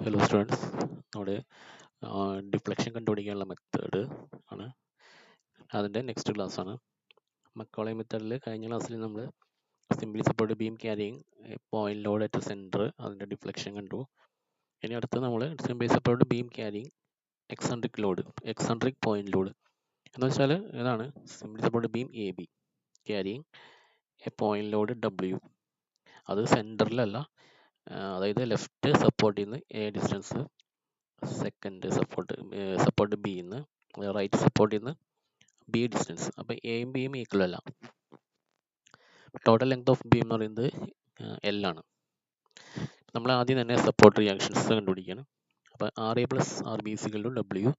Hello students, നമ്മുടെ deflection കണ്ടുപിടിക്കാനുള്ള method ആണ് അതിൻ്റെ നെക്സ്റ്റ് ക്ലാസ് ആണ്. മക്കോളെ മെത്തേഡിൽ കഴിഞ്ഞ ക്ലാസ്സിൽ നമ്മൾ simply support beam carrying point load at centre അതിൻ്റെ ഡിഫ്ലക്ഷൻ കണ്ടു. ഇനി അടുത്ത് നമ്മൾ simply support beam carrying eccentric point load എന്ന് വെച്ചാൽ ഇതാണ്. Simply support beam A B carrying A point load W, അത് സെൻറ്ററിലല്ല, അതായത് ലെഫ്റ്റ് സപ്പോർട്ടിൽ നിന്ന് A distance, second support B നിന്ന് റൈറ്റ് സപ്പോർട്ടിൽ നിന്ന് ബി ഡിസ്റ്റൻസ്. അപ്പോൾ എയും ബിയും ഈക്വൽ അല്ല. ടോട്ടൽ ലെങ്ത് ഓഫ് ബി എന്ന് പറയുന്നത് എൽ ആണ്. നമ്മൾ ആദ്യം തന്നെ സപ്പോർട്ട് റിയാക്ഷൻസ് കണ്ടുപിടിക്കുകയാണ്. അപ്പോൾ R A plus R B equal to W,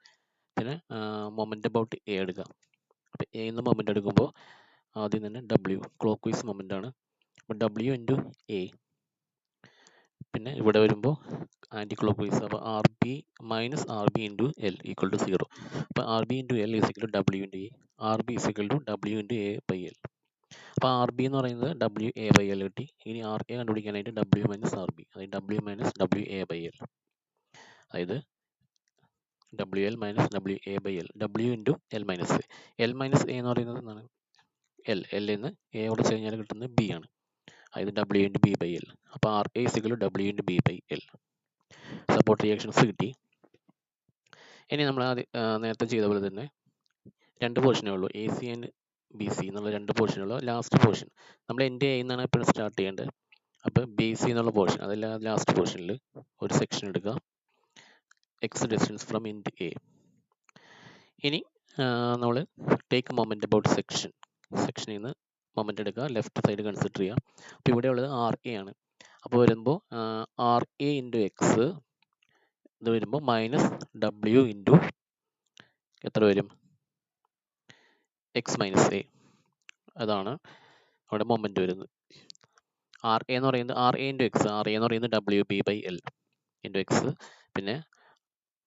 പിന്നെ മൊമെൻ്റ് അബൌട്ട് എ എടുക്കുക. അപ്പോൾ എ എന്ന് മൊമെൻ്റ് എടുക്കുമ്പോൾ ആദ്യം തന്നെ ഡബ്ല്യു ക്ലോക്ക് വൈസ് മൊമെൻ്റ് ആണ്. അപ്പോൾ ഡബ്ല്യു ഇൻറ്റു എ, പിന്നെ ഇവിടെ വരുമ്പോൾ ആൻറ്റി ക്ലോക്ക് വൈസ്, അപ്പോൾ R B minus R B into L equal to 0. അപ്പോൾ R B into L equal to W into A, R B equal to W into A by L. അപ്പോൾ R B എന്ന് പറയുന്നത് W A by L കിട്ടി. ഇനി R A കണ്ടുപിടിക്കാനായിട്ട് W minus R B, അതായത് W minus W A by L, അതായത് W L minus W A by L, W into L minus A എന്ന് പറയുന്നത് എന്താണ്? എൽ എന്ന് എ കുറച്ച് കഴിഞ്ഞാൽ കിട്ടുന്നത് ബി ആണ്, അതായത് W into B by L. അപ്പോൾ R A equal to W into B by L. Support reactions കിട്ടി. ഇനി നമ്മൾ നേരത്തെ ചെയ്ത പോലെ തന്നെ രണ്ട് പോർഷനേ ഉള്ളൂ, A C and B C എന്നുള്ള രണ്ട് പോർഷനുള്ളൂ. ലാസ്റ്റ് പോർഷൻ നമ്മൾ എൻ്റെ എ എന്നാണ് എപ്പോഴും സ്റ്റാർട്ട് ചെയ്യേണ്ടത്. അപ്പോൾ ബി സി എന്നുള്ള പോർഷൻ, അതല്ല ലാസ്റ്റ് പോർഷനിൽ ഒരു സെക്ഷൻ എടുക്കുക, എക്സ് ഡിസ്റ്റൻസ് ഫ്രം ഇൻഡ് എ. ഇനി നമ്മൾ ടേക്ക് മൊമെൻ്റ് അബൌട്ട് സെക്ഷനിൽ നിന്ന് മൊമെൻ്റ് എടുക്കുക, ലെഫ്റ്റ് സൈഡ് കൺസിഡർ ചെയ്യുക. അപ്പോൾ ഇവിടെ ഉള്ളത് ആർ എ ആണ്. അപ്പോൾ വരുമ്പോൾ ആർ എ ഇൻറ്റു എക്സ്, ഇത് വരുമ്പോൾ മൈനസ് ഡബ്ല്യു ഇൻറ്റു എത്ര വരും? X minus a. അതാണ് അവിടെ മൊമെൻ്റ് വരുന്നത്. ആർ എ എന്ന് പറയുന്നത് R A into x, R A എന്ന് പറയുന്നത് W B by L into x. പിന്നെ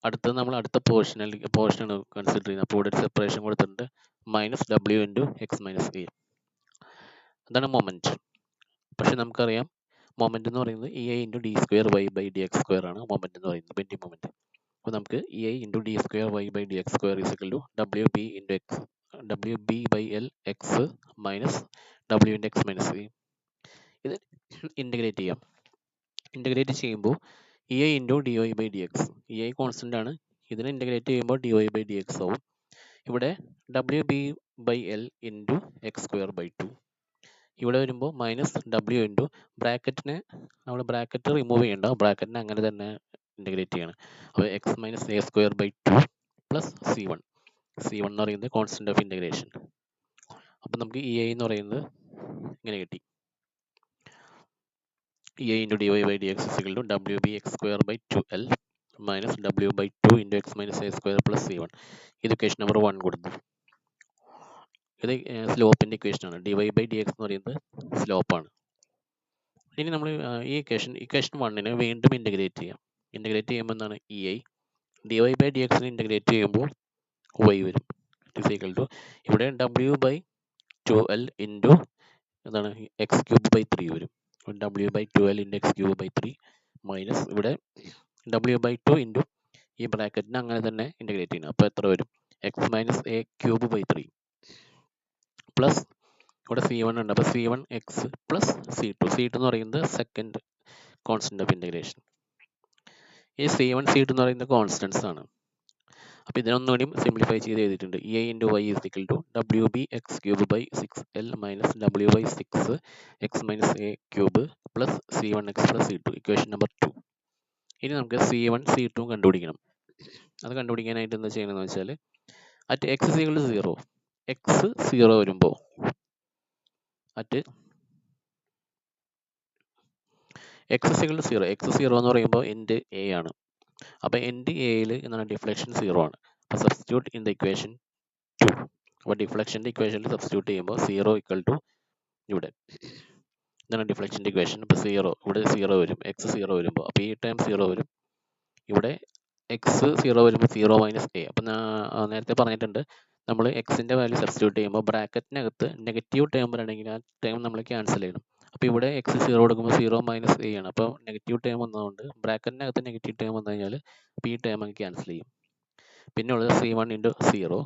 അടുത്തത് നമ്മൾ അടുത്ത പോർഷനാണ് കൺസിഡർ ചെയ്യുന്നത്. അപ്പോൾ ഇവിടെ ഒരു സെപ്പറേഷൻ കൊടുത്തിട്ടുണ്ട്, minus W into X minus a. അതാണ് മൊമെൻറ്റ്. പക്ഷെ നമുക്കറിയാം മൊമെൻ്റ് എന്ന് പറയുന്നത് E I into d square y by D x square ആണ് മൊമെൻ്റ് എന്ന് പറയുന്നത്, ബെൻഡിങ് മൊമെൻ്റ്. അപ്പോൾ നമുക്ക് E I into d square y by D x square is equal to W B into x, W B by L x minus W into X minus a. ഇത് integrate ചെയ്യാം. Integrate ചെയ്യുമ്പോൾ E I into D Y by D x, E I constant ആണ്, ഇതിനെ integrate ചെയ്യുമ്പോൾ d Y by D x ആവും. ഇവിടെ W B by L into x square by 2, ഇവിടെ വരുമ്പോൾ മൈനസ് ഡബ്ല്യു ഇൻറ്റു ബ്രാക്കറ്റിനെ നമ്മൾ ബ്രാക്കറ്റ് റിമൂവ് ചെയ്യേണ്ട, ബ്രാക്കറ്റിനെ അങ്ങനെ തന്നെ ഇൻ്റഗ്രേറ്റ് ചെയ്യണം. അപ്പോൾ x minus A square by 2 plus C1 എന്ന് പറയുന്നത് കോൺസ്റ്റൻ്റ് ഓഫ് ഇൻ്റഗ്രേഷൻ. അപ്പോൾ നമുക്ക് ഇ ഐ എന്ന് പറയുന്നത് ഇങ്ങനെ കിട്ടി, E I into D Y by D X equal to W B X square by 2L minus W by 2 into X minus A square plus C1. ഇത് equation number 1 കൊടുത്തു. ഇത് സ്ലോപ്പിൻ്റെ ഇക്വേഷനാണ്. D Y by D X എന്ന് പറയുന്നത് സ്ലോപ്പാണ്. ഇനി നമ്മൾ ഈ ഇക്വേഷൻ 1നെ വീണ്ടും ഇൻ്റഗ്രേറ്റ് ചെയ്യാം. ഇൻ്റഗ്രേറ്റ് ചെയ്യുമ്പോൾ എന്താണ്? E I D Y by D X integrate ചെയ്യുമ്പോൾ വൈ വരും, ഇറ്റ് ഈക്വൽ ടു ഇവിടെ ഡബ്ല്യു ബൈ 2L ഇൻറ്റു എന്താണ് എക്സ് ക്യൂബ് ബൈ 3 വരും. W by 2L into X cube by 3 minus ഇവിടെ ഡബ്ല്യു ബൈ 2 ഇൻറ്റു ഈ ബ്രാക്കറ്റിനെ അങ്ങനെ തന്നെ ഇൻ്റഗ്രേറ്റ് ചെയ്യണം. അപ്പോൾ എത്ര വരും? X minus A cube by 3 plus ഇവിടെ C1 ഉണ്ട്, അപ്പോൾ C1 എക്സ് പ്ലസ് C2 എന്ന് പറയുന്നത് സെക്കൻഡ് കോൺസ്റ്റന്റ് ഓഫ് ഇൻ്റഗ്രേഷൻ. ഈ C1 C2 എന്ന് പറയുന്നത് കോൺസ്റ്റൻസ് ആണ്. അപ്പോൾ ഇതിനൊന്നുകൂടി സിംപ്ലിഫൈ ചെയ്ത് എഴുതിയിട്ടുണ്ട്. E I into y is equal to W B x cube by 6L minus W by 6 x minus A cube plus C1 x plus C2, equation number 2. ഇനി നമുക്ക് C1 C2 കണ്ടുപിടിക്കണം. അത് കണ്ടുപിടിക്കാനായിട്ട് എന്താ ചെയ്യണമെന്ന് വെച്ചാൽ at x equal to 0, x 0 വരുമ്പോൾ at x equal to 0, x 0 എന്ന് പറയുമ്പോൾ എൻഡ് എ ആണ്. അപ്പോൾ എൻഡ് എയിൽ എന്താണ്? ഡിഫ്ലക്ഷൻ 0 ആണ്. അപ്പോൾ സബ്സ്റ്റിറ്റ്യൂട്ട് ഇൻ ദ ഇക്വേഷൻ 2. അപ്പോൾ ഡിഫ്ലക്ഷൻ്റെ ഇക്വേഷനിൽ സബ്സ്റ്റിറ്റ്യൂട്ട് ചെയ്യുമ്പോൾ 0 ഈക്വൽ ടു ഇവിടെ ഇതാണ് ഡിഫ്ലക്ഷൻ്റെ ഇക്വേഷൻ. അപ്പോൾ 0 ഇവിടെ 0 വരും, എക്സ് 0 വരുമ്പോൾ അപ്പോൾ ഈ ടൈം 0 വരും, ഇവിടെ എക്സ് 0 വരുമ്പോൾ 0 മൈനസ് എ. അപ്പം നേരത്തെ പറഞ്ഞിട്ടുണ്ട് നമ്മൾ എക്സിൻ്റെ വാല്യൂ സബ്സ്റ്റിറ്റ്യൂട്ട് ചെയ്യുമ്പോൾ ബ്രാക്കറ്റിനകത്ത് നെഗറ്റീവ് ടേം വരണമെങ്കിൽ ആ ടേം നമ്മൾ ക്യാൻസൽ ചെയ്യണം. അപ്പോൾ ഇവിടെ എക്സ് 0 കൊടുക്കുമ്പോൾ 0 മൈനസ് എ ആണ്. അപ്പോൾ നെഗറ്റീവ് ടേം വന്നതുകൊണ്ട് ബ്രാക്കറ്റിനകത്ത് നെഗറ്റീവ് ടേം വന്നു കഴിഞ്ഞാൽ ഈ ടേം അങ്ങ് ക്യാൻസൽ ചെയ്യും. പിന്നെ ഉള്ളത് C1 ഇൻറ്റു 0.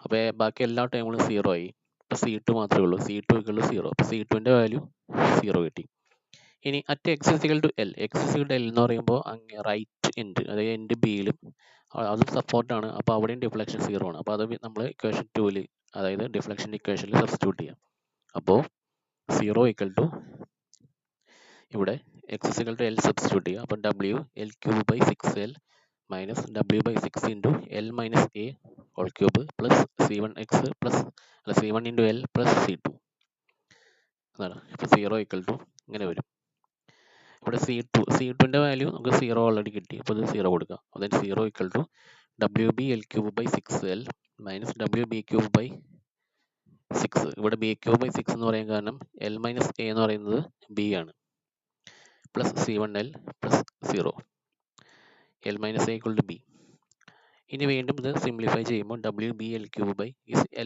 അപ്പോൾ ബാക്കി എല്ലാ ടേമുകളും 0 ആയി. ഇപ്പോൾ C2 മാത്രമേ ഉള്ളൂ. C2 = 0. അപ്പോൾ C2ൻ്റെ വാല്യൂ 0 കിട്ടി. ഇനി at x = L. x = L എന്ന് പറയുമ്പോൾ അങ്ങ് റൈറ്റ് എൻഡ്, അതായത് എൻഡ് ബിയിലും അതും സപ്പോർട്ടാണ്. അപ്പോൾ അവിടെയും ഡിഫ്ലക്ഷൻ 0 ആണ്. അപ്പോൾ അത് നമ്മൾ ഇക്വേഷൻ 2ൽ, അതായത് ഡിഫ്ലക്ഷൻ ഇക്വേഷനിൽ സബ്സ്റ്റിറ്റ്യൂട്ട് ചെയ്യാം. അപ്പോൾ 0 = ഇവിടെ x = L സബ്സ്റ്റിറ്റ്യൂട്ട് ചെയ്യുക. അപ്പോൾ W L³ / 6L minus W/6 into L minus a whole cube plus C1x plus C1 into L plus C2 എന്നാണ്. ഇപ്പോൾ 0 = ഇങ്ങനെ വരും. ഇവിടെ C2ൻ്റെ വാല്യൂ നമുക്ക് 0 ഓൾറെഡി കിട്ടി. അപ്പോൾ ഇത് 0 കൊടുക്കാം. അതായത് 0 = WB L³ / 6L minus WB³ / 6. ഇവിടെ B³ / 6 എന്ന് പറയാൻ കാരണം L മൈനസ് എ എന്ന് പറയുന്നത് B ആണ്. Plus C1L plus 0. L minus A = B. ഇനി വീണ്ടും ഇത് സിംപ്ലിഫൈ ചെയ്യുമ്പോൾ WB L³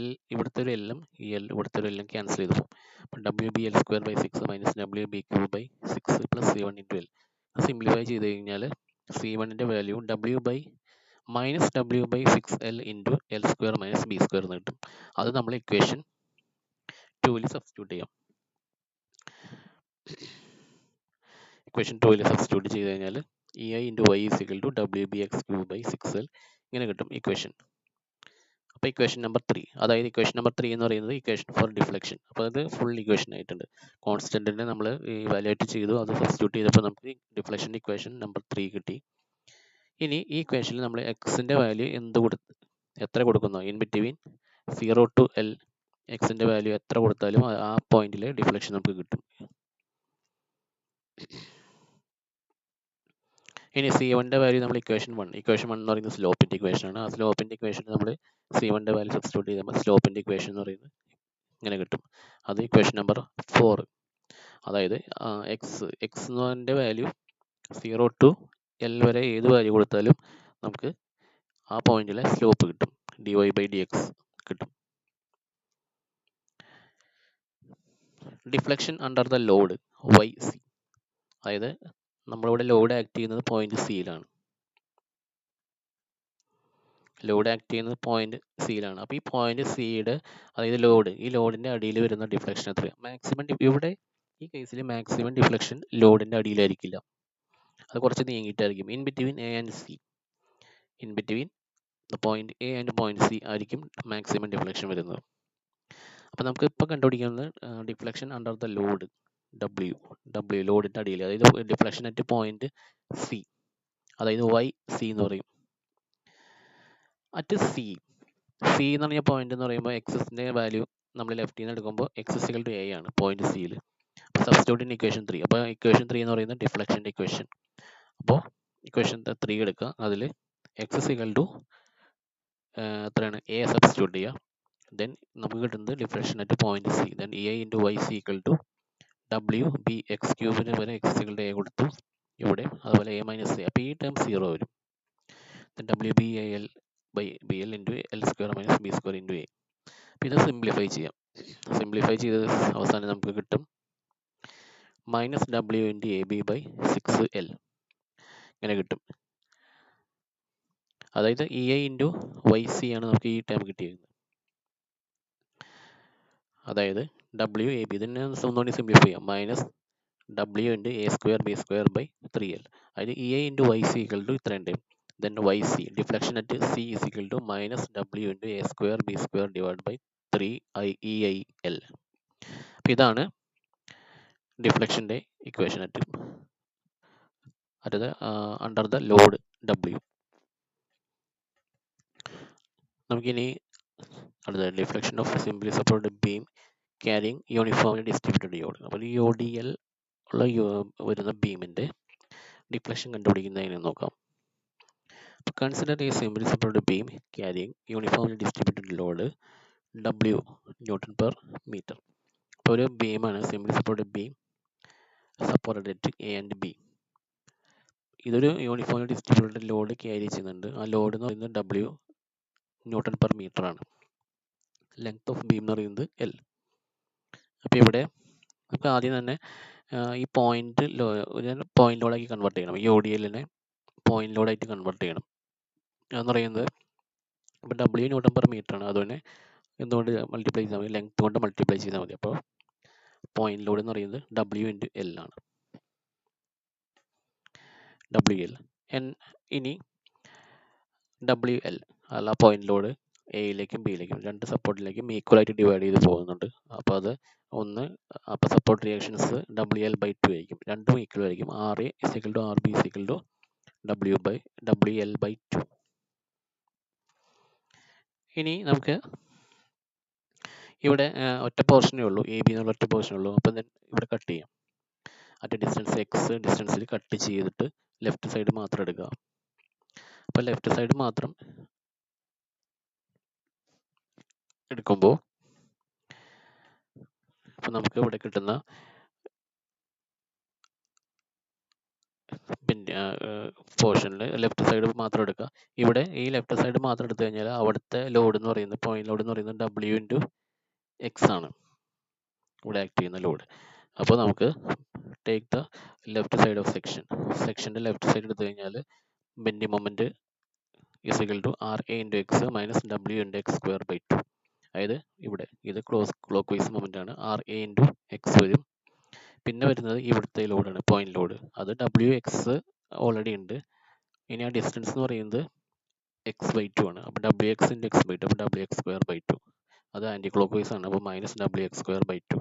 L ഇവിടുത്തെ ഒരു എല്ലും ഈ L ഇവിടുത്തെ ഒരു എല്ലും ക്യാൻസൽ ചെയ്തു പോകും. അപ്പോൾ WB L² / 6 minus WB³ / 6 plus C1 into L. Simplify ചെയ്ത് കഴിഞ്ഞാൽ C1ൻ്റെ value W/-W/6L into L² minus B² എന്ന് കിട്ടും. അത് നമ്മൾ ഇക്വേഷൻ 2ൽ സബ്സ്റ്റിറ്റ്യൂട്ട് ചെയ്യാം. ഇക്വേഷൻ 2ൽ സബ്സ്റ്റിറ്റ്യൂട്ട് ചെയ്ത് കഴിഞ്ഞാൽ EI into Y = WBX³ / 6L ഇങ്ങനെ കിട്ടും ഇക്വേഷൻ. അപ്പോൾ ഇക്വേഷൻ നമ്പർ 3, അതായത് ഇക്വേഷൻ നമ്പർ 3 എന്ന് പറയുന്നത് ഇക്വേഷൻ ഫോർ ഡിഫ്ലക്ഷൻ. അപ്പോൾ അത് ഫുൾ ഇക്വേഷൻ ആയിട്ടുണ്ട്. കോൺസ്റ്റന്റിനെ നമ്മൾ ഇവാലുവേറ്റ് ചെയ്തു, അത് സബ്സ്റ്റിറ്റ്യൂട്ട് ചെയ്തപ്പോൾ നമുക്ക് ഡിഫ്ലക്ഷൻ ഇക്വേഷൻ നമ്പർ 3 കിട്ടി. ഇനി ഈ ഇക്വേഷനിൽ നമ്മൾ എക്സിൻ്റെ വാല്യൂ എത്ര കൊടുക്കുന്നോ, ഇൻ ബിറ്റ്വീൻ 0 to L എക്സിൻ്റെ വാല്യൂ എത്ര കൊടുത്താലും ആ പോയിന്റിൽ ഡിഫ്ലക്ഷൻ നമുക്ക് കിട്ടും. ഇനി C1ൻ്റെ വാല്യൂ നമ്മൾ ഇക്വേഷൻ 1 എന്ന് പറയുന്നത് സ്ലോപ്പിൻ്റെ ഇക്വേഷൻ ആണ്. ആ സ്ലോപ്പിൻ്റെ ഇക്വേഷനിൽ നമ്മൾ C1ൻ്റെ വാല്യൂ സബ്സ്റ്റിറ്റ്യൂട്ട് ചെയ്താൽ സ്ലോപ്പിൻ്റെ ഇക്വേഷൻ എന്ന് പറയുന്നത് ഇങ്ങനെ കിട്ടും. അത് ഇക്വേഷൻ നമ്പർ 4. അതായത് എക്സിൻ്റെ വാല്യൂ 0 to L വരെ ഏത് വാല്യൂ കൊടുത്താലും നമുക്ക് ആ പോയിന്റിലെ സ്ലോപ്പ് കിട്ടും, dy/dx കിട്ടും. Deflection under the load YC, അതായത് നമ്മളിവിടെ ലോഡ് ആക്ട് ചെയ്യുന്നത് പോയിന്റ് സിയിലാണ്. അപ്പോൾ ഈ പോയിന്റ് സിയുടെ, അതായത് ഈ ലോഡിന്റെ അടിയിൽ വരുന്ന ഡിഫ്ലക്ഷൻ എത്രയാണ്? മാക്സിമം ഇവിടെ ഈ കേസിൽ മാക്സിമം ഡിഫ്ലക്ഷൻ ലോഡിന്റെ അടിയിലായിരിക്കില്ല, അത് കുറച്ച് നീങ്ങിയിട്ടായിരിക്കും. In between A and C, in between point A and point C ആയിരിക്കും മാക്സിമം ഡിഫ്ലക്ഷൻ വരുന്നത്. അപ്പോൾ നമുക്ക് ഇപ്പോൾ കണ്ടുപിടിക്കുന്നത് deflection under the load W ലോഡിന്റെ അടിയിൽ, അതായത് ഡിഫ്ലക്ഷൻ അറ്റ് പോയിന്റ് സി, അതായത് YC എന്ന് പറയും. അറ്റ് സി എന്ന് പറഞ്ഞ പോയിന്റ് എന്ന് പറയുമ്പോൾ എക്സിന്റെ വാല്യൂ നമ്മൾ ലെഫ്റ്റിൽ നിന്ന് എടുക്കുമ്പോൾ x = A ആണ് പോയിന്റ് സിയിൽ. അപ്പോൾ സബ്സ്റ്റിറ്റ്യൂട്ട് ഇൻ ഇക്വേഷൻ 3. അപ്പോൾ ഇക്വേഷൻ 3 എന്ന് പറയുന്നത് ഡിഫ്ലക്ഷൻ്റെ ഇക്വേഷൻ. അപ്പോൾ ഇക്വേഷൻ 3 എടുക്കുക, അതിൽ x = എത്രയാണ് A സബ്സ്റ്റിറ്റ്യൂട്ട് ചെയ്യുക. ദെൻ നമുക്ക് കിട്ടുന്നത് deflection at point C. Then EI into YC = WBX³ വരെ x = A കൊടുത്തു ഇവിടെ, അതുപോലെ A മൈനസ് എ, അപ്പോൾ ഈ ടേം 0 വരും. WBAL/BL into L² minus B² into A. അപ്പോൾ ഇത് സിംപ്ലിഫൈ ചെയ്യാം. സിംപ്ലിഫൈ ചെയ്ത് അവസാനം നമുക്ക് കിട്ടും -W ഇൻറ്റു AB/6L ഇങ്ങനെ കിട്ടും. അതായത് EI ഇൻറ്റു YC ആണ് നമുക്ക് ഈ ടേം കിട്ടിയത്. അതായത് WAB, ഇതിനെ ഒന്നുകൂടി സിംപ്ലിഫൈ ചെയ്യാം, -W ഇൻറ്റു A²B²/3L. അതായത് EI ഇൻറ്റു YC = ഇത്രയും time. Then YC, deflection at C is equal to -W into A²B²/3EIL. അപ്പോൾ ഇതാണ് ഡിഫ്ലക്ഷൻ്റെ equation under the load W. നമുക്കിനി അടുത്ത deflection of simply supported beam carrying uniformly distributed load. അപ്പോൾ ഈ ODL ഉള്ള വരുന്ന ബീമിൻ്റെ ഡിഫ്ലക്ഷൻ കണ്ടുപിടിക്കുന്നതിന് നോക്കാം. Consider a simply supported beam carrying uniformly distributed load W Newton per meter. ഇപ്പോൾ ഒരു ബീമാണ് simply supported beam, supported at A and B. ഇതൊരു uniformly distributed load carry ചെയ്യുന്നുണ്ട്. ആ ലോഡ് എന്ന് പറയുന്നത് W ന്യൂട്ടൺ പെർ മീറ്റർ ആണ്. ലെങ്ത് ഓഫ് ബീം എന്ന് പറയുന്നത് L. അപ്പോൾ ഇവിടെ നമുക്ക് ആദ്യം തന്നെ ഈ പോയിന്റ് പോയിന്റ് ലോഡാക്കി കൺവേർട്ട് ചെയ്യണം. ഈ ODLനെ പോയിന്റ് ലോഡായിട്ട് കൺവേർട്ട് ചെയ്യണം. എന്ന് പറയുന്നത് ഇപ്പോൾ W ന്യൂട്ടൺ പെർ മീറ്റർ ആണ്. അതുകൊണ്ട് എന്തുകൊണ്ട് മൾട്ടിപ്ലൈ ചെയ്താൽ മതി, ലെങ്ത് കൊണ്ട് മൾട്ടിപ്ലൈ ചെയ്താൽ മതി. അപ്പോൾ പോയിന്റ് ലോഡ് എന്ന് പറയുന്നത് W×L ആണ്. WL. ഇനി WL അല്ല പോയിന്റ് ലോഡ് എയിലേക്കും ബിയിലേക്കും രണ്ട് സപ്പോർട്ടിലേക്കും ഈക്വൽ ആയിട്ട് ഡിവൈഡ് ചെയ്ത് പോകുന്നുണ്ട്. അപ്പോൾ അത് അപ്പോൾ സപ്പോർട്ട് റിയാക്ഷൻസ് WL/2 ആയിരിക്കും. രണ്ടും ഈക്വൽ ആയിരിക്കും. RA = RB = WL/2. ഇനി നമുക്ക് ഇവിടെ ഒറ്റ പോർഷനേ ഉള്ളൂ, AB എന്നുള്ള ഒറ്റ പോർഷനേ ഉള്ളൂ. അപ്പം ഇവിടെ കട്ട് ചെയ്യാം. അറ്റ് ഡിസ്റ്റൻസ് X ഡിസ്റ്റൻസിൽ കട്ട് ചെയ്തിട്ട് ലെഫ്റ്റ് സൈഡ് മാത്രം എടുക്കുക. അപ്പോൾ ലെഫ്റ്റ് സൈഡ് മാത്രം എടുക്കുമ്പോൾ ഇപ്പം നമുക്ക് ഇവിടെ കിട്ടുന്ന പിന്നെ പോർഷനിൽ ലെഫ്റ്റ് സൈഡ് മാത്രം എടുക്കുക. ഇവിടെ ഈ ലെഫ്റ്റ് സൈഡ് മാത്രം എടുത്തു കഴിഞ്ഞാൽ അവിടുത്തെ ലോഡ് എന്ന് പറയുന്നത് പോയിന്റ് ലോഡ് എന്ന് പറയുന്നത് W×X ആണ്, ഇവിടെ ആക്ട് ചെയ്യുന്ന ലോഡ്. അപ്പോൾ നമുക്ക് take the left side of സെക്ഷൻ്റെ ലെഫ്റ്റ് സൈഡ് എടുത്തു കഴിഞ്ഞാൽ ബെൻഡിങ് മൊമെന്റ് =RA×X - W×X²/2. അതായത് ഇവിടെ ഇത് ക്ലോക്ക് വൈസ് മൊമെന്റ് ആണ്. RA×X വരും. പിന്നെ വരുന്നത് ഇവിടുത്തെ ലോഡാണ്, പോയിന്റ് ലോഡ്. അത് WX ഓൾറെഡി ഉണ്ട്. ഇനി ആ ഡിസ്റ്റൻസ് എന്ന് പറയുന്നത് X/2 ആണ്. അപ്പോൾ WX×X/2, അപ്പോൾ WX²/2. അത് ആന്റി ക്ലോക്ക് വൈസ് ആണ്, അപ്പോൾ -WX²/2.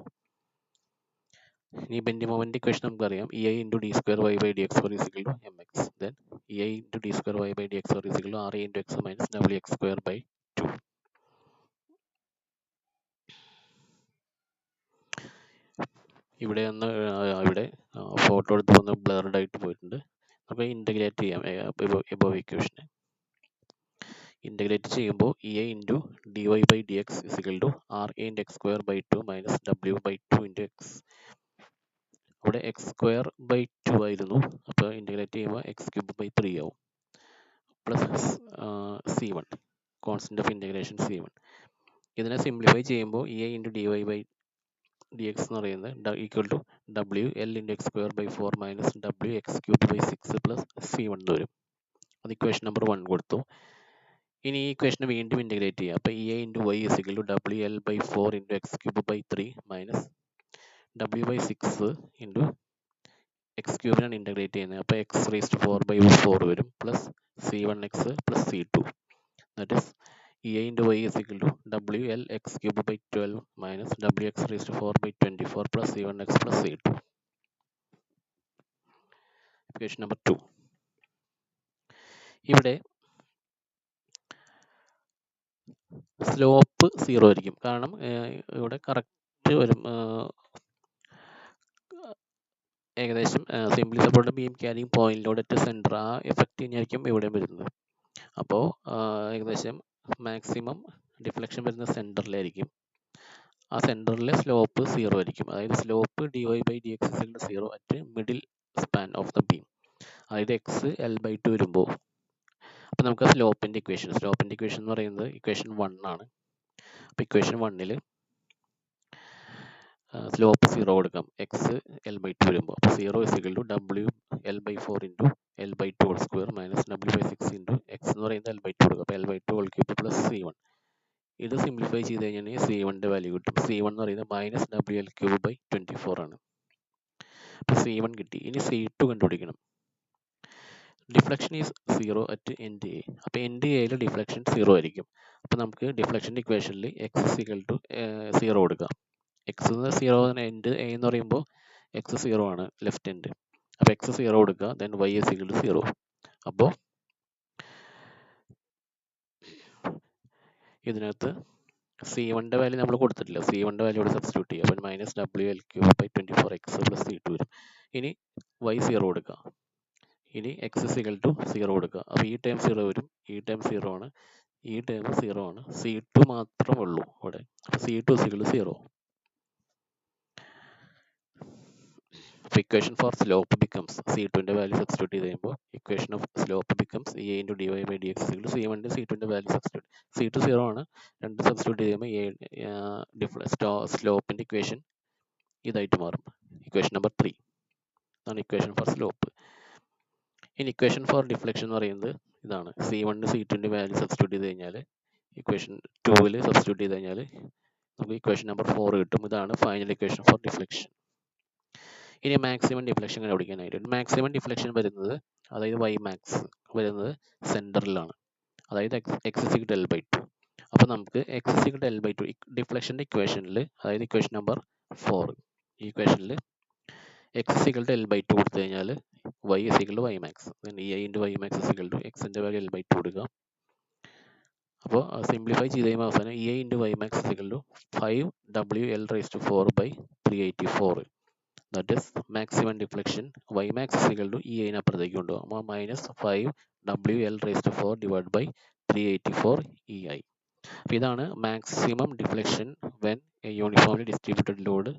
ഇനി ബെൻഡിങ് മൊമെന്റ് ഇക്വേഷൻ നമുക്കറിയാം, EI×d²y/dx² = mx. then EI×d²y/dx² = RA×X - WX²/2. ഇവിടെ ഫോട്ടോ എടുത്ത് ബ്ലർഡ് ആയിട്ട് പോയിട്ടുണ്ട്. നമുക്ക് ഇൻ്റഗ്രേറ്റ് ചെയ്യാം എബോവ് ഇക്വേഷനെ. ഇൻ്റഗ്രേറ്റ് ചെയ്യുമ്പോൾ EI×dy/dx = RA×X²/2 - W/2 × X. അവിടെ X²/2 ആയിരുന്നു. അപ്പോൾ ഇൻ്റഗ്രേറ്റ് ചെയ്യുമ്പോൾ X³/3 ആവും. Plus C1 constant of integration C1. ഇതിനെ സിംപ്ലിഫൈ ചെയ്യുമ്പോൾ EI×dy/dx എന്ന് പറയുന്നത് WL×X²/4 - WX³/6 പ്ലസ് C1 എന്ന് വരും. അത് ഇക്വേഷൻ നമ്പർ 1 കൊടുത്തു. ഇനി ഈ ഇക്വേഷനെ വീണ്ടും ഇൻ്റഗ്രേറ്റ് ചെയ്യാം. അപ്പോൾ EI×y = WL/4 × X³/3 minus W/6 × X³ integrate ചെയ്യുന്നത്. അപ്പോൾ X⁴/4 വരും plus C1x plus C2. That is EI×y = WLX³/12 minus WX⁴/24 plus C1x plus C2. Equation number 2. ഇവിടെ സ്ലോപ്പ് 0 ആയിരിക്കും. കാരണം ഇവിടെ കറക്റ്റ് വരും, ഏകദേശം simply support beam carrying point load at centre, ആ എഫക്റ്റ് തന്നെയായിരിക്കും ഇവിടെ വരുന്നത്. അപ്പോൾ ഏകദേശം മാക്സിമം ഡിഫ്ലക്ഷൻ വരുന്ന സെൻറ്ററിലായിരിക്കും. ആ സെൻറ്ററിലെ സ്ലോപ്പ് 0 ആയിരിക്കും. അതായത് slope dy/dx = 0 at middle span of the beam. അതായത് XL/2 വരുമ്പോൾ അപ്പോൾ നമുക്ക് സ്ലോപ്പിൻ്റെ ഇക്വേഷൻ എന്ന് പറയുന്നത് ഇക്വേഷൻ 1 ആണ്. അപ്പോൾ ഇക്വേഷൻ 1ൽ സ്ലോപ്പ് 0 കൊടുക്കാം XL/2 വരുമ്പോൾ. അപ്പോൾ 0 = WL/4 × L/2² minus W/6 × X എന്ന് പറയുന്നത് L/2 കൊടുക്കുക. അപ്പോൾ L/2³ പ്ലസ് C1. ഇത് സിംപ്ലിഫൈ ചെയ്ത് കഴിഞ്ഞാൽ C1ൻ്റെ വാല്യൂ കിട്ടും. C1 എന്ന് പറയുന്നത് -WL³/24 ആണ്. അപ്പോൾ C1 കിട്ടി. ഇനി C2 കണ്ടുപിടിക്കണം. Deflection is 0 at end A. അപ്പോൾ എൻഡ് എയിൽ ഡിഫ്ലക്ഷൻ 0 ആയിരിക്കും. അപ്പോൾ നമുക്ക് ഡിഫ്ലക്ഷൻ്റെ ഇക്വേഷനിൽ X = 0 കൊടുക്കാം. X 0 എൻഡ് എ എന്ന് പറയുമ്പോൾ X 0 ആണ് ലെഫ്റ്റ് എൻഡ്. അപ്പോൾ X 0 കൊടുക്കുക. Then Y = 0. അപ്പോൾ ഇതിനകത്ത് C1ൻ്റെ വാല്യൂ നമ്മൾ കൊടുത്തിട്ടില്ല. C1ൻ്റെ വാല്യൂ ഇവിടെ സബ്സ്റ്റിറ്റ്യൂട്ട് ചെയ്യുക. അപ്പോൾ -WL³/24 X പ്ലസ് C2 വരും. ഇനി Y 0 കൊടുക്കുക. ഇനി X = 0 കൊടുക്കുക. അപ്പോൾ ഈ ടേം 0 വരും, ഈ ടേം 0 ആണ്, ഈ ടേം 0 ആണ്. C2 മാത്രമേ ഉള്ളൂ ഇവിടെ. അപ്പോൾ C2 = 0. അപ്പോൾ ഇക്വേഷൻ ഫോർ സ്ലോപ്പ് ബിക്കംസ്, C2ൻ്റെ വാല്യൂ സബ്സ്റ്റിറ്റ്യൂട്ട് ചെയ്ത് കഴിയുമ്പോൾ equation of slope becomes EI×dy/dx = C1ൻ്റെ C2ൻ്റെ വാല്യൂ സബ്സ്റ്റിറ്റ്യൂട്ട്. C2 0 ആണ്, രണ്ട് സബ്സ്റ്റിറ്റ്യൂട്ട് ചെയ്യുമ്പോൾ സ്ലോപ്പിൻ്റെ ഇക്വേഷൻ ഇതായിട്ട് മാറും. ഇക്വേഷൻ നമ്പർ 3 ആണ് ഇക്വേഷൻ ഫോർ സ്ലോപ്പ്. ഇനി ഇക്വേഷൻ ഫോർ ഡിഫ്ലക്ഷൻ എന്ന് പറയുന്നത് ഇതാണ്. C1 C2 വാല്യൂ സബ്സ്റ്റിറ്റ്യൂട്ട് ചെയ്ത് കഴിഞ്ഞാൽ ഇക്വേഷൻ 2 സബ്സ്റ്റിറ്റ്യൂട്ട് ചെയ്ത് കഴിഞ്ഞാൽ നമുക്ക് ഇക്വേഷൻ നമ്പർ 4 കിട്ടും. ഇതാണ് ഫൈനൽ ഇക്വേഷൻ ഫോർ ഡിഫ്ലക്ഷൻ. ഇനി മാക്സിമം ഡിഫ്ലക്ഷൻ കണ്ടുപിടിക്കാനായിട്ട് മാക്സിമം ഡിഫ്ലക്ഷൻ വരുന്നത്, അതായത് വൈ മാക്സ് വരുന്നത് സെൻറ്ററിലാണ്, അതായത് എക്സ് L/2. അപ്പോൾ നമുക്ക് എക്സ് L/2 ഡിഫ്ലക്ഷൻ്റെ ഇക്വേഷനിൽ, അതായത് ഇക്വേഷൻ നമ്പർ 4 ഈ ഇക്വേഷനിൽ എക്സ് L/2 കൊടുത്തു കഴിഞ്ഞാൽ y y max, EI × y max എക്സിൻ്റെ വാല്യൂ L/2 കൊടുക്കുക. അപ്പോൾ സിംപ്ലിഫൈ ചെയ്ത് കഴിയുമ്പോൾ അവസാനം EI × y max 5WL⁴/384. That is maximum deflection y max EI അപ്പുറത്തേക്ക് കൊണ്ടുപോകും. -5WL⁴/384 EI. അപ്പോൾ ഇതാണ് maximum deflection when a uniformly distributed load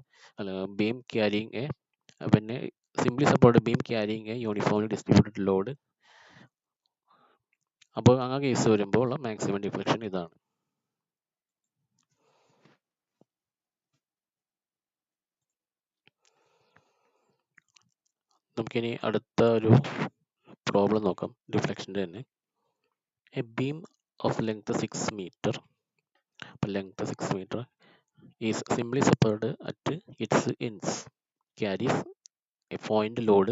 beam carrying a simply supported beam carrying a uniformly distributed load. അപ്പോൾ ആ case വരുമ്പോൾ ഉള്ള maximum deflection ഇതാണ്. നമുക്കിനി അടുത്ത ഒരു പ്രോബ്ലം നോക്കാം, ഡിഫ്ലക്ഷൻ്റെ തന്നെ. A beam of length 6 meter, അപ്പോൾ length 6 meter is simply supported at its ends, carries a point load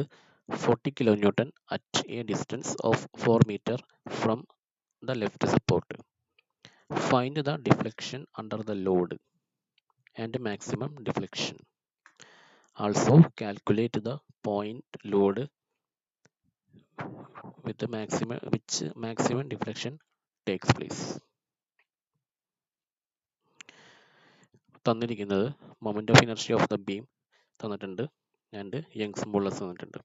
40 kN at a distance of 4 meter from the left support. Find the deflection under the load and maximum deflection. Also calculate the point load with the maximum deflection takes place. തന്നിരിക്കുന്നത് moment of inertia of the beam തന്നിട്ടുണ്ട് and Young's modulus തന്നിട്ടുണ്ട്.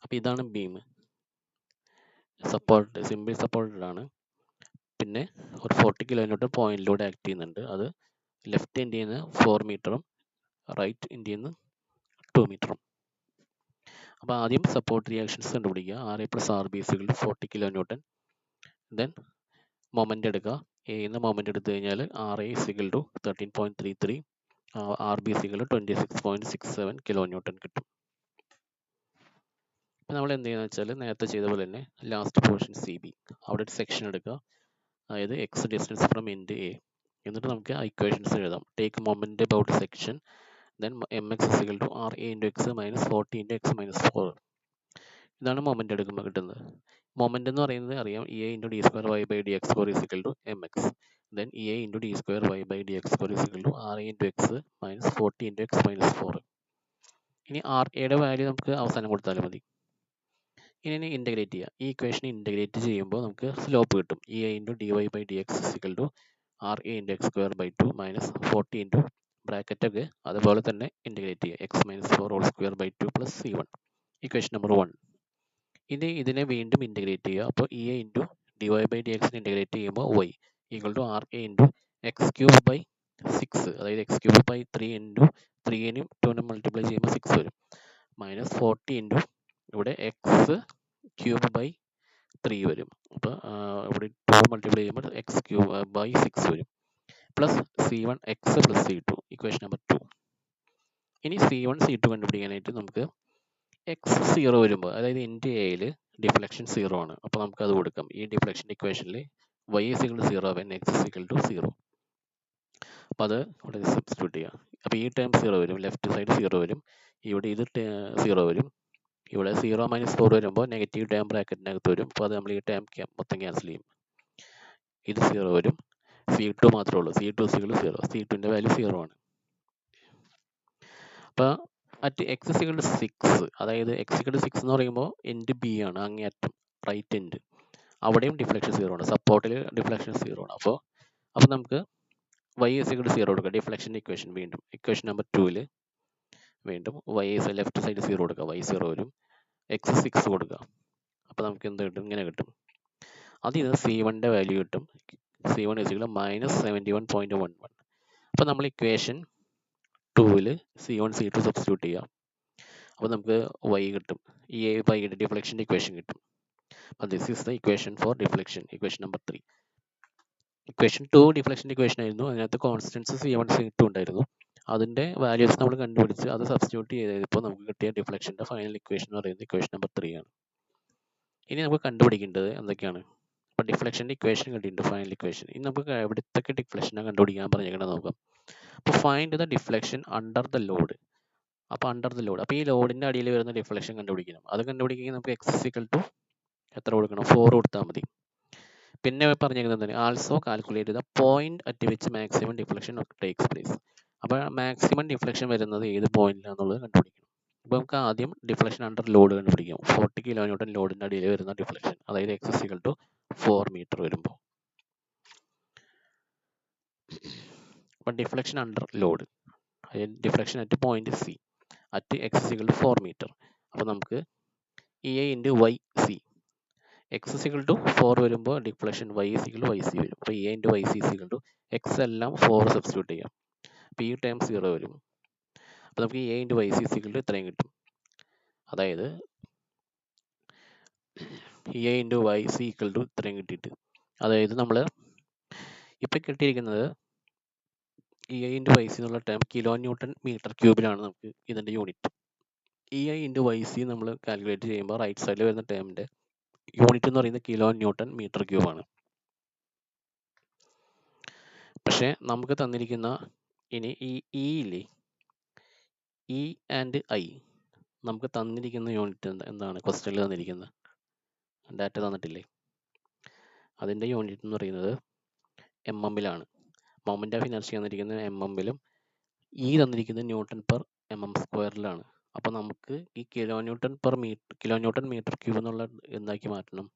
അപ്പോൾ ഇതാണ് beam, simple supported ആണ്. പിന്നെ ഒരു 40 kN point load act ചെയ്യുന്നുണ്ട്. അത് ലെഫ്റ്റ് എൻഡിൽ നിന്ന് 4 മീറ്ററും റൈറ്റ് എൻഡിൽ നിന്ന് 2 മീറ്ററും. അപ്പോൾ ആദ്യം സപ്പോർട്ട് റിയാക്ഷൻസ് കണ്ടുപിടിക്കുക. RA+RB = 40 kN. ദെൻ മൊമെന്റ് എടുക്കുക. എന്ന് മൊമെന്റ് എടുത്തു കഴിഞ്ഞാൽ RA = 13.33, RB = 26.67 kN കിട്ടും. നമ്മൾ എന്ത് ചെയ്യുന്നത് വെച്ചാൽ നേരത്തെ ചെയ്ത പോലെ തന്നെ ലാസ്റ്റ് പോർഷൻ CB, അവിടെ ഒരു സെക്ഷൻ എടുക്കുക, അതായത് X distance from end A. എന്നിട്ട് നമുക്ക് ഇക്വേഷൻസ് എഴുതാം. Take moment about section, then mx = RA × x - 40 × x - 4. ഇതാണ് മൊമെന്റ് എടുക്കുമ്പോൾ കിട്ടുന്നത്. മൊമെന്റ് എന്ന് പറയുന്നത് അറിയാം, EI × d²y/dx² = mx. Then EI × d²y/dx² = RA × x - 40 × x - 4. ഇനി RAയുടെ വാല്യൂ നമുക്ക് അവസാനം കൊടുത്താലും മതി. ഇനി ഇൻ്റഗ്രേറ്റ് ചെയ്യുക. ഈ ഇക്വേഷൻ ഇൻ്റഗ്രേറ്റ് ചെയ്യുമ്പോൾ നമുക്ക് സ്ലോപ്പ് കിട്ടും. EI × dy/dx = RA × x²/2 - 40 × ബ്രാക്കറ്റൊക്കെ അതുപോലെ തന്നെ ഇൻ്റഗ്രേറ്റ് ചെയ്യുക. x - 4² + C1. Equation number 1. ഇനി ഇതിനെ വീണ്ടും ഇൻ്റഗ്രേറ്റ് ചെയ്യുക. അപ്പോൾ EI × dy/dx ഇൻ്റഗ്രേറ്റ് ചെയ്യുമ്പോൾ y = RA × x³ 6, അതായത് x³ 3 × 2 മൾട്ടിപ്ലൈ ചെയ്യുമ്പോൾ 6 വരും, -40 × ഇവിടെ x³ വരും. അപ്പോൾ ഇവിടെ 2 മൾട്ടിപ്ലൈ ചെയ്യുമ്പോൾ x³ 6 വരും, plus C1 x + C2. Equation number 2. ഇനി C1 C2 കണ്ടുപിടിക്കാനായിട്ട് നമുക്ക് x 0 വരുമ്പോൾ, അതായത് എൻഡ് എയിൽ ഡിഫ്ലക്ഷൻ 0 ആണ്. അപ്പോൾ നമുക്ക് അത് കൊടുക്കാം. ഈ ഡിഫ്ലക്ഷൻ ഇക്വേഷനിൽ y = 0 when x = 0. അപ്പോൾ അത് ഇവിടെ സബ്സ്റ്റിറ്റ്യൂട്ട് ചെയ്യാം. അപ്പോൾ ഈ ടേം 0 വരും, ലെഫ്റ്റ് സൈഡ് 0 വരും, ഇവിടെ ഇത് 0 വരും, ഇവിടെ 0 - 4 വരുമ്പോൾ നെഗറ്റീവ് ടേം ബ്രാക്കറ്റിനകത്ത് വരും. അപ്പോൾ അത് നമ്മൾ ഈ ടേം മൊത്തം ക്യാൻസൽ ചെയ്യും. ഇത് 0 വരും, C2 മാത്രമേ ഉള്ളൂ. C2 = 0, C2ൻ്റെ വാല്യൂ 0 ആണ്. അപ്പോൾ അറ്റ് x = 6, അതായത് x = 6 എന്ന് പറയുമ്പോൾ എൻഡ് ബി ആണ്, അങ്ങേയറ്റം റൈറ്റ് എൻഡ്, അവിടെയും ഡിഫ്ലക്ഷൻ 0 ആണ്, സപ്പോർട്ടിൽ ഡിഫ്ലക്ഷൻ 0 ആണ്. അപ്പോൾ നമുക്ക് y = 0 കൊടുക്കുക. ഡിഫ്ലക്ഷൻ്റെ ഇക്വേഷൻ വീണ്ടും ഇക്വേഷൻ നമ്പർ 2ൽ വീണ്ടും y ലെഫ്റ്റ് സൈഡ് 0 കൊടുക്കുക, y 0 വരും, x 6 കൊടുക്കുക. അപ്പോൾ നമുക്ക് എന്ത് കിട്ടും? ഇങ്ങനെ കിട്ടും. അതിൽ നിന്ന് C1ൻ്റെ വാല്യൂ കിട്ടും. C1 = -71.11. അപ്പോൾ നമ്മൾ ഇക്വേഷൻ 2ൽ C1 C2 സബ്സ്റ്റിറ്റ്യൂട്ട് ചെയ്യാം. അപ്പോൾ നമുക്ക് y കിട്ടും, y-യുടെ ഡിഫ്ലക്ഷൻ്റെ ഇക്വേഷൻ കിട്ടും. അപ്പോൾ this is the equation for deflection, equation number 3. Equation 2 ഡിഫ്ലക്ഷൻ്റെ ഇക്വേഷൻ ആയിരുന്നു. അതിനകത്ത് കോൺസ്റ്റൻസ് C1 C2 ഉണ്ടായിരുന്നു. അതിൻ്റെ വാല്യൂസ് നമ്മൾ കണ്ടുപിടിച്ച് അത് സബ്സ്റ്റിറ്റ്യൂട്ട് ചെയ്തപ്പോൾ നമുക്ക് കിട്ടിയ ഡിഫ്ലക്ഷൻ്റെ ഫൈനൽ ഇക്വേഷൻ എന്ന് പറയുന്നത് ഇക്വേഷൻ നമ്പർ 3 ആണ്. ഇനി നമുക്ക് കണ്ടുപിടിക്കേണ്ടത് എന്തൊക്കെയാണ്? അപ്പോൾ ഡിഫ്ലക്ഷൻ്റെ ഇക്വേഷൻ കിട്ടിയിട്ടുണ്ട്, ഫൈനൽ ഇക്വേഷൻ. ഇനി നമുക്ക് എവിടത്തൊക്കെ ഡിഫ്ലക്ഷനാണ് കണ്ടുപിടിക്കാൻ പറഞ്ഞേക്കണത് നോക്കാം. അപ്പോൾ find the deflection under the load. അപ്പോൾ അണ്ടർ ദ ലോഡ്, അപ്പോൾ ഈ ലോഡിൻ്റെ അടിയിൽ വരുന്ന ഡിഫ്ലക്ഷൻ കണ്ടുപിടിക്കണം. അത് കണ്ടുപിടിക്കുകയെങ്കിൽ നമുക്ക് x എത്ര കൊടുക്കണം? 4 കൊടുത്താൽ മതി. പിന്നെ പറഞ്ഞേക്കുന്നത് എന്താണ്? Also calculate the point at which maximum deflection takes place. അപ്പോൾ മാക്സിമം ഡിഫ്ലക്ഷൻ വരുന്നത് ഏത് പോയിന്റിലാണെന്നുള്ളത് കണ്ടുപിടിക്കണം. അപ്പോൾ നമുക്ക് ആദ്യം ഡിഫ്ലക്ഷൻ അണ്ടർ ലോഡ് കണ്ടുപിടിക്കാം. 40 kN ലോഡിൻ്റെ അടിയിൽ വരുന്ന ഡിഫ്ലക്ഷൻ, അതായത് x 4 മീറ്റർ വരുമ്പോൾ. അപ്പോൾ deflection under load, deflection at point C at x 4 metre. അപ്പോൾ നമുക്ക് EA × YC, x 4 വരുമ്പോൾ ഡിഫ്ലക്ഷൻ y YC വരും. അപ്പോൾ EA × YC x എല്ലാം 4 സബ്സ്റ്റിറ്റ്യൂട്ട് ചെയ്യാം. അപ്പോൾ ഈ ടേം 0 വരും. അപ്പോൾ നമുക്ക് EA × YC ഇത്രയും കിട്ടും. അതായത് EA × YC ഇത്രയും കിട്ടിയിട്ട്, അതായത് നമ്മൾ ഇപ്പം കിട്ടിയിരിക്കുന്നത് EA × YC എന്നുള്ള ടേം kN/m3 നമുക്ക് ഇതിൻ്റെ യൂണിറ്റ്. EA × YC നമ്മൾ കാൽക്കുലേറ്റ് ചെയ്യുമ്പോൾ റൈറ്റ് സൈഡിൽ വരുന്ന ടേമിൻ്റെ യൂണിറ്റ് എന്ന് പറയുന്നത് kN/m3 ആണ്. പക്ഷേ നമുക്ക് തന്നിരിക്കുന്ന ഇനി ഈ ഇല്ലേ, E ആൻഡ് I നമുക്ക് തന്നിരിക്കുന്ന യൂണിറ്റ് എന്താണ്? ക്വസ്റ്റ്യനിൽ തന്നിരിക്കുന്നത് ഡാറ്റ തന്നിട്ടില്ലേ, അതിൻ്റെ യൂണിറ്റ് എന്ന് പറയുന്നത് mm-ലാണ്. മൊമെൻ്റ് ഓഫ് ഇനർഷ്യ തന്നിരിക്കുന്നത് mm-ലും E തന്നിരിക്കുന്നത് Nm/mm²-ലാണ്. അപ്പോൾ നമുക്ക് ഈ kN/m3 എന്നുള്ള എന്താക്കി മാറ്റണം?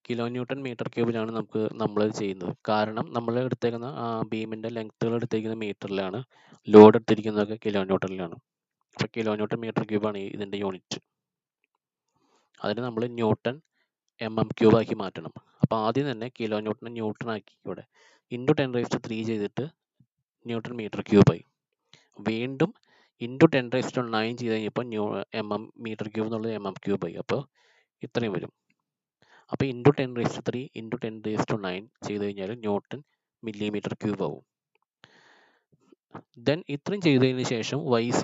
kN/m3 നമ്മൾ ചെയ്യുന്നത്. കാരണം നമ്മൾ എടുത്തേക്കുന്ന ബീമിൻ്റെ ലെങ്ത്തുകൾ എടുത്തിരിക്കുന്ന മീറ്ററിലാണ്, ലോഡ് എടുത്തിരിക്കുന്നതൊക്കെ kN-ലാണ്. അപ്പോൾ kN/m3 ആണ് ഇതിൻ്റെ യൂണിറ്റ്. അതിന് നമ്മൾ Nm³ ആക്കി മാറ്റണം. അപ്പോൾ ആദ്യം തന്നെ kN ന്യൂട്ടൺ ആക്കി ഇവിടെ × 10⁻³ ചെയ്തിട്ട് Nm3 ആയി. വീണ്ടും × 10⁻৯ ചെയ്ത് കഴിഞ്ഞപ്പോൾ mm3 എന്നുള്ളത് mm³ ആയി. അപ്പോൾ ഇത്രയും വരും. അപ്പോൾ × 10⁻³ × 10⁻9 ചെയ്ത് കഴിഞ്ഞാൽ ന്യൂട്ടൺ mm³ ആവും. ദെൻ ഇത്രയും ചെയ്തതിന് ശേഷം YC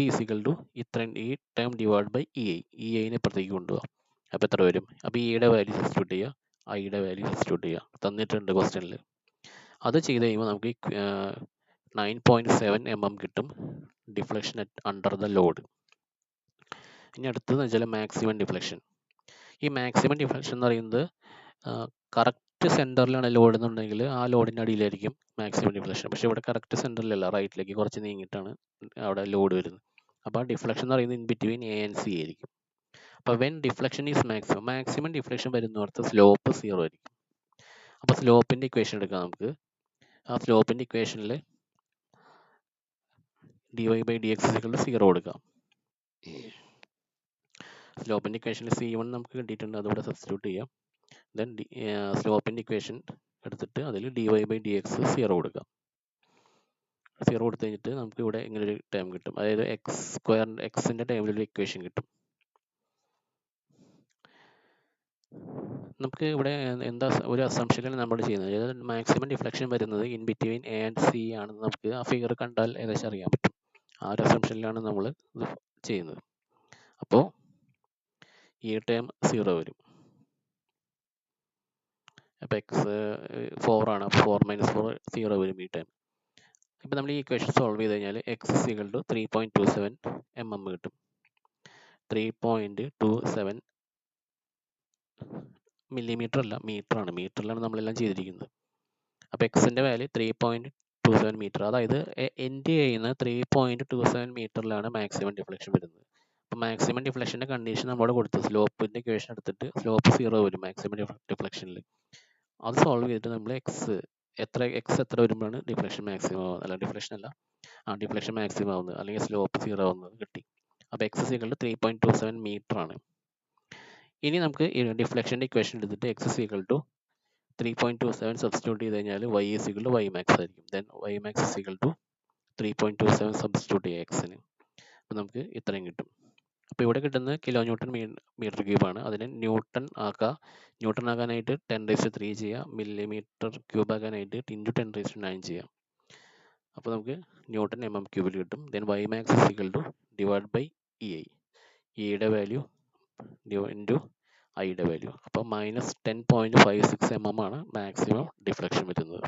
ഇത്രയും ഈ ടേം ഡിവൈഡ് ബൈ EI. EIനെ ഇപ്പുറത്തേക്ക് കൊണ്ടുപോകാം. അപ്പോൾ എത്ര വരും? അപ്പോൾ ഇയുടെ വാല്യൂ സബ്സ്റ്റിറ്റ്യൂട്ട് ചെയ്യുക, ഐയുടെ വാല്യൂ സബ്സ്റ്റിറ്റ്യൂട്ട് ചെയ്യുക, തന്നിട്ടുണ്ട് ക്വസ്റ്റ്യനിൽ. അത് ചെയ്ത് കഴിയുമ്പോൾ നമുക്ക് 9.7 mm കിട്ടും ഡിഫ്ലക്ഷൻ അണ്ടർ ദ ലോഡ്. ഇനി അടുത്തതെന്ന് വെച്ചാൽ മാക്സിമം ഡിഫ്ലക്ഷൻ. ഈ മാക്സിമം ഡിഫ്ലക്ഷൻ എന്ന് പറയുന്നത് കറക്റ്റ് സെൻറ്ററിലാണ് ലോഡ് എന്നുണ്ടെങ്കിൽ ആ ലോഡിൻ്റെ അടിയിലായിരിക്കും മാക്സിമം ഡിഫ്ലക്ഷൻ. പക്ഷേ ഇവിടെ കറക്റ്റ് സെൻറ്ററിലല്ല, റൈറ്റിലേക്ക് കുറച്ച് നീങ്ങിയിട്ടാണ് അവിടെ ലോഡ് വരുന്നത്. അപ്പോൾ ആ ഡിഫ്ലക്ഷൻ എന്ന് പറയുന്നത് in between A and C ആയിരിക്കും. അപ്പോൾ when deflection is maximum deflection വരുന്നിടത്ത് സ്ലോപ്പ് 0 ആയിരിക്കും. അപ്പോൾ സ്ലോപ്പിൻ്റെ ഇക്വേഷൻ എടുക്കാം നമുക്ക്. ആ സ്ലോപ്പിൻ്റെ ഇക്വേഷനിൽ dy/dx 0 കൊടുക്കാം. സ്ലോപ്പിൻ്റെ ഇക്വേഷനിൽ C1 നമുക്ക് കിട്ടിയിട്ടുണ്ട്, അതിവിടെ സബ്സ്റ്റിറ്റ്യൂട്ട് ചെയ്യാം. ദെൻ സ്ലോപ്പിൻ്റെ ഇക്വേഷൻ എടുത്തിട്ട് അതിൽ dy/dx 0 കൊടുക്കാം. 0 കൊടുത്തു കഴിഞ്ഞിട്ട് നമുക്ക് ഇവിടെ ഇങ്ങനെ ഒരു ടേം കിട്ടും, അതായത് x-ൻ്റെ ടേമിലൊരു ഇക്വേഷൻ കിട്ടും. നമുക്ക് ഇവിടെ എന്താ ഒരു അസംഷനാണ് നമ്മൾ ചെയ്യുന്നത്, അതായത് മാക്സിമം ഡിഫ്ലക്ഷൻ വരുന്നത് in between A and C ആണെന്ന് നമുക്ക് ആ ഫിഗർ കണ്ടാൽ ഏകദേശം അറിയാൻ പറ്റും. ആ ഒരു അസംഷനിലാണ് നമ്മൾ ഇത് ചെയ്യുന്നത്. അപ്പോൾ ഈ ടേം 0 വരും. അപ്പോൾ x 4 ആണ്, 4 - 4 0 വരും ഈ ടൈം. ഇപ്പോൾ നമ്മൾ ഈ ഇക്വേഷൻ സോൾവ് ചെയ്ത് കഴിഞ്ഞാൽ x 3.27 mm കിട്ടും. 3.27 മില്ലിമീറ്റർ അല്ല, മീറ്ററാണ്. മീറ്ററിലാണ് നമ്മളെല്ലാം ചെയ്തിരിക്കുന്നത്. അപ്പോൾ എക്സിൻ്റെ വാല്യൂ 3.27 മീറ്റർ, അതായത് എൻഡ് ചെയ്യുന്ന 3.27 മീറ്ററിലാണ് മാക്സിമം ഡിഫ്ലക്ഷൻ വരുന്നത്. അപ്പോൾ മാക്സിമം ഡിഫ്ലക്ഷൻ്റെ കണ്ടീഷൻ നമ്മളോട് കൊടുത്തു, സ്ലോപ്പിൻ്റെ ഇക്വേഷൻ എടുത്തിട്ട് സ്ലോപ്പ് 0 വരും മാക്സിമം ഡിഫ്ലക്ഷനിൽ. അത് സോൾവ് ചെയ്തിട്ട് നമ്മൾ എക്സ് എത്ര വരുമ്പോഴാണ് ഡിഫ്ലക്ഷൻ മാക്സിമം ആവുന്നത്, അല്ല ഡിഫ്ലക്ഷൻ മാക്സിമം ആവുന്നത്, അല്ലെങ്കിൽ സ്ലോപ്പ് 0 ആവുന്നത് കിട്ടി. അപ്പോൾ x 3.27 മീറ്റർ ആണ്. ഇനി നമുക്ക് ഡിഫ്ലക്ഷൻ്റെ ഇക്വേഷൻ എടുത്തിട്ട് x 3.27 സബ്സ്റ്റിറ്റ്യൂട്ട് ചെയ്ത് കഴിഞ്ഞാൽ y y max ആയിരിക്കും. ദെൻ y max 3.27 സബ്സ്റ്റിറ്റ്യൂട്ട് ചെയ്യുക എക്സിന്. അപ്പോൾ നമുക്ക് ഇത്രയും കിട്ടും. അപ്പോൾ ഇവിടെ കിട്ടുന്നത് കിലോ ന്യൂട്ടൺ മീറ്റർ ക്യൂബാണ്. അതിനെ ന്യൂട്ടൺ ആക്കുക. ന്യൂട്ടൺ ആക്കാനായിട്ട് 10⁻³ ചെയ്യുക. മില്ലിമീറ്റർ ക്യൂബ് ആക്കാനായിട്ട് ഇൻറ്റു 10⁻৯ ചെയ്യാം. അപ്പോൾ നമുക്ക് ന്യൂട്ടൺ mm³ കിട്ടും. Then y max divide by EI. ഇയുടെ വാല്യൂ ഇൻറ്റു ഐയുടെ വാല്യൂ. അപ്പോൾ -10.56 mm ആണ് മാക്സിമം ഡിഫ്ലക്ഷൻ വരുന്നത്.